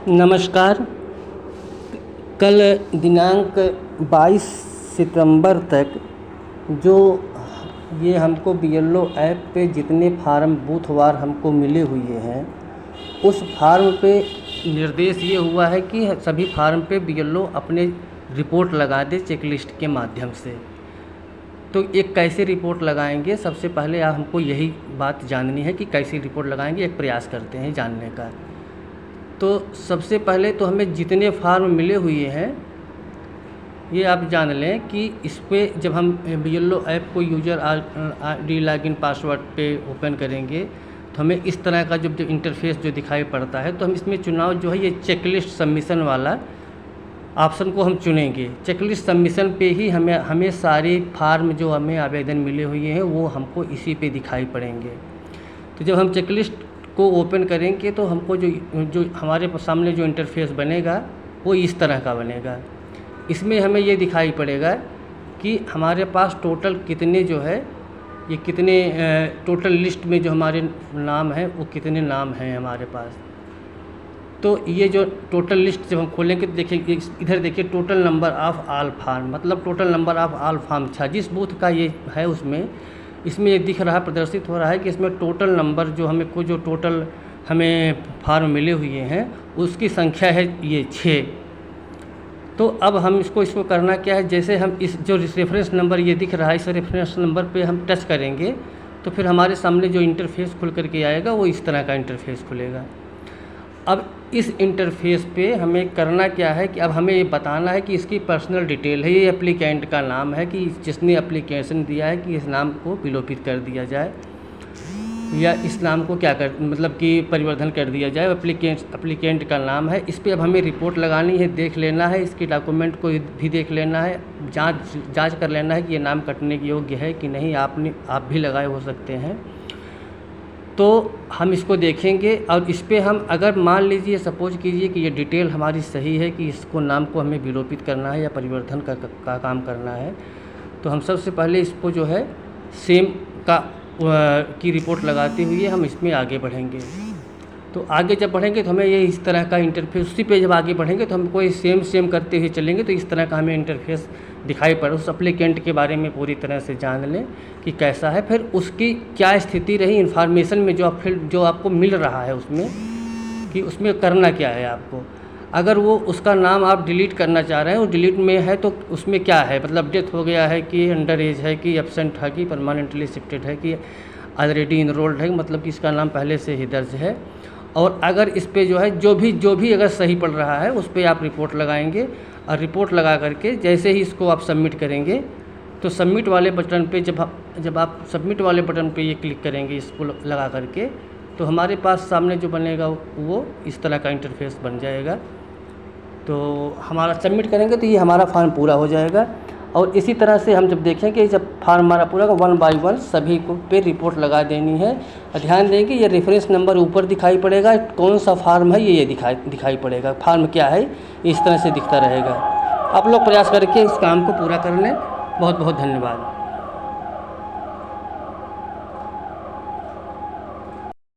नमस्कार। कल दिनांक 22 सितंबर तक जो ये हमको बीएलओ ऐप पे जितने फार्म बूथवार हमको मिले हुए हैं, उस फार्म पे निर्देश ये हुआ है कि सभी फार्म पे बीएलओ अपने रिपोर्ट लगा दे चेकलिस्ट के माध्यम से। तो एक कैसे रिपोर्ट लगाएंगे, सबसे पहले आप हमको यही बात जाननी है कि कैसे रिपोर्ट लगाएंगे। एक प्रयास करते हैं जानने का। तो सबसे पहले तो हमें जितने फार्म मिले हुए हैं ये आप जान लें कि इस पे जब हम बीएलओ ऐप को यूज़र आईडी लॉगिन पासवर्ड पे ओपन करेंगे तो हमें इस तरह का जो इंटरफेस जो दिखाई पड़ता है, तो हम इसमें चुनाव जो है ये चेकलिस्ट सबमिशन वाला ऑप्शन को हम चुनेंगे। चेकलिस्ट सबमिशन पे ही हमें सारे फार्म जो हमें आवेदन मिले हुए हैं वो हमको इसी पे दिखाई पड़ेंगे। तो जब हम चेकलिस्ट को ओपन करेंगे तो हमको जो हमारे सामने जो इंटरफेस बनेगा वो इस तरह का बनेगा। इसमें हमें ये दिखाई पड़ेगा कि हमारे पास टोटल कितने जो है ये कितने टोटल लिस्ट में जो हमारे नाम हैं वो कितने नाम हैं हमारे पास। तो ये जो टोटल लिस्ट जब हम खोलेंगे तो देखिए इधर देखिए total number of all form, मतलब total number of all form था जिस बूथ का ये है उसमें इसमें ये दिख रहा प्रदर्शित हो रहा है कि इसमें टोटल नंबर जो जो टोटल हमें फार्म मिले हुए हैं उसकी संख्या है ये 6। तो अब हम इसको करना क्या है, जैसे हम इस जो रेफरेंस नंबर ये दिख रहा है इस रेफरेंस नंबर पे हम टच करेंगे तो फिर हमारे सामने जो इंटरफेस खुल करके आएगा वो इस तरह का इंटरफेस खुलेगा। अब इस इंटरफेस पे हमें करना क्या है कि अब हमें ये बताना है कि इसकी पर्सनल डिटेल है, ये एप्लीकेंट का नाम है कि जिसने एप्लीकेशन दिया है कि इस नाम को विलोपित कर दिया जाए या इस नाम को मतलब कि परिवर्तन कर दिया जाए। एप्लीकेंट का नाम है। इस पे अब हमें रिपोर्ट लगानी है, देख लेना है, इसके डॉक्यूमेंट को भी देख लेना है, जांच कर लेना है कि ये नाम कटने के योग्य है कि नहीं। आप भी लगाए हो सकते हैं। तो हम इसको देखेंगे और इस पे हम अगर मान लीजिए सपोज कीजिए कि ये डिटेल हमारी सही है कि इसको नाम को हमें विलोपित करना है या परिवर्तन का काम करना है, तो हम सबसे पहले इसको जो है सेम की रिपोर्ट लगाते हुए हम इसमें आगे बढ़ेंगे। तो आगे जब बढ़ेंगे तो हमें ये इस तरह का इंटरफेस, उसी पे जब आगे बढ़ेंगे तो हमको ये सेम करते हुए चलेंगे तो इस तरह का हमें इंटरफेस दिखाई पड़े। उस एप्लीकेंट के बारे में पूरी तरह से जान लें कि कैसा है, फिर उसकी क्या स्थिति रही इन्फॉर्मेशन में जो आपको मिल रहा है उसमें कि उसमें करना क्या है आपको। अगर वो उसका नाम आप डिलीट करना चाह रहे हैं, वो डिलीट में है तो उसमें क्या है, मतलब डेथ हो गया है कि अंडर एज है कि एब्सेंट है कि परमानेंटली शिफ्टेड है कि ऑलरेडी इनरोल्ड है, मतलब कि इसका नाम पहले से ही दर्ज है। और अगर इस पे जो है जो भी अगर सही पड़ रहा है उस पर आप रिपोर्ट लगाएंगे और रिपोर्ट लगा करके जैसे ही इसको आप सबमिट करेंगे तो सबमिट वाले बटन पे जब आप सबमिट वाले बटन पे ये क्लिक करेंगे इसको लगा करके तो हमारे पास सामने जो बनेगा वो इस तरह का इंटरफेस बन जाएगा। तो हमारा सबमिट करेंगे तो ये हमारा फॉर्म पूरा हो जाएगा। और इसी तरह से हम जब देखेंगे जब फॉर्म हमारा पूरा 1 बाय 1 सभी को पे रिपोर्ट लगा देनी है। और ध्यान देंगे ये रेफरेंस नंबर ऊपर दिखाई पड़ेगा, कौन सा फार्म है ये दिखाई पड़ेगा, फार्म क्या है इस तरह से दिखता रहेगा। आप लोग प्रयास करके इस काम को पूरा कर लें। बहुत बहुत धन्यवाद।